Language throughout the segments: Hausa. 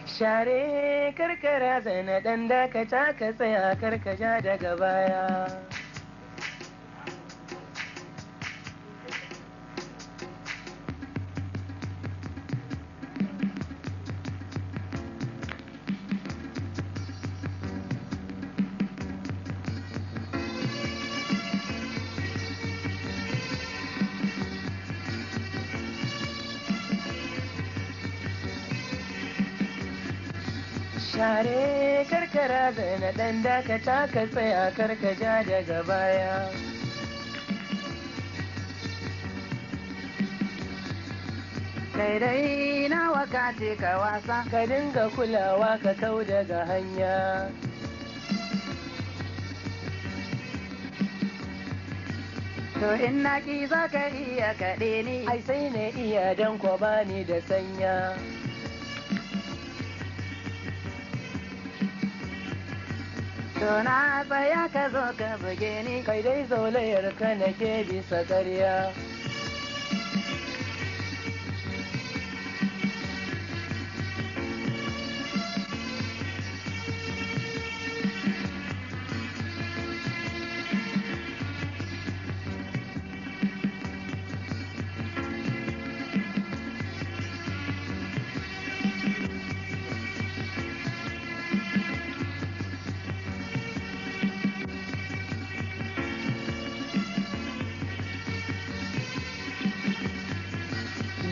Share karkara zana ɗan dakata ka tsaya karkaja daga baya. Share karkara zana ɗan dakata ka tsaya karkaja daga baya. Kai dai nawa ka ce ka wasa, Ka dinga kulawa ka kau daga hanya. to in na ki za ka iya kaɗe ni. Ai sai na iya dan ko bani da sanya. To na tsaya ka zo ka buge ni. Kai dai zaulayar ka nake bisa ƙarya.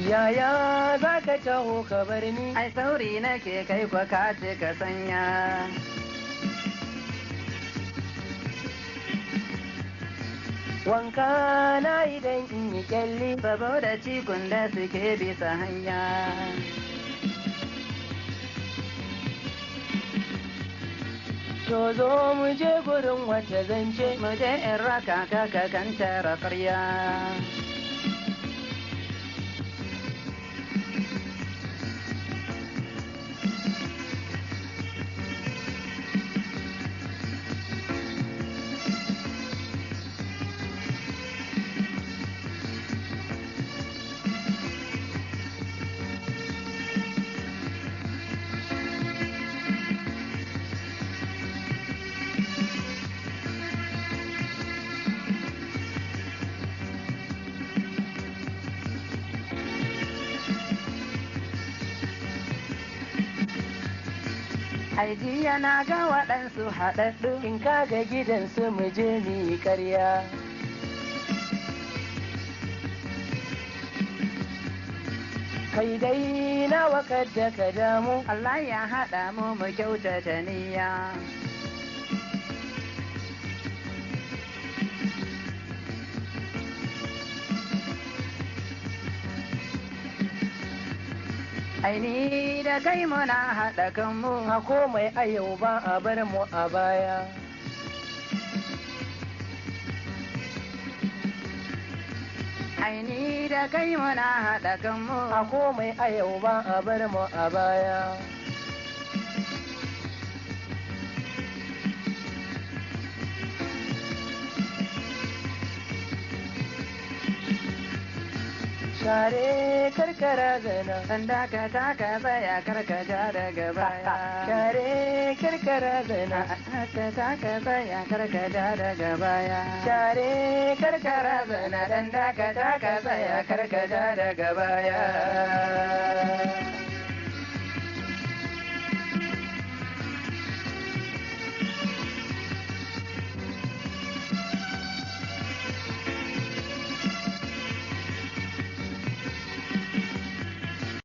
Yaya za ka taho ka bar ni? Ai sauri nake kai kwa ka ce ka sanya. Wanka na idan in yi kyalli. Saboda cikun da suke bisa hanya. To zo mu je gurin wata zance. Mu je in raka ka ka kantara ƙarya. Ai jiya na ga waɗansu haɗaɗɗu. In kaga gidansu mu je mu yi ƙarya. Kai dai nawa kadda ka damu. Allah ya haɗa mu mu kyautata niyya. Aini da kai muna haɗa kanmu. A komai a yau ba a bar mu a baya. Aini da kai muna haɗa kanmu. A komai a yau ba a bar mu a baya. Share karkara zana. Dan dakata ka tsaya karkaja daga baya. Share karkara zana. Dakata ka tsaya karkaja daga baya. Share karkara zana. Dan dakata ka tsaya karkaja daga baya.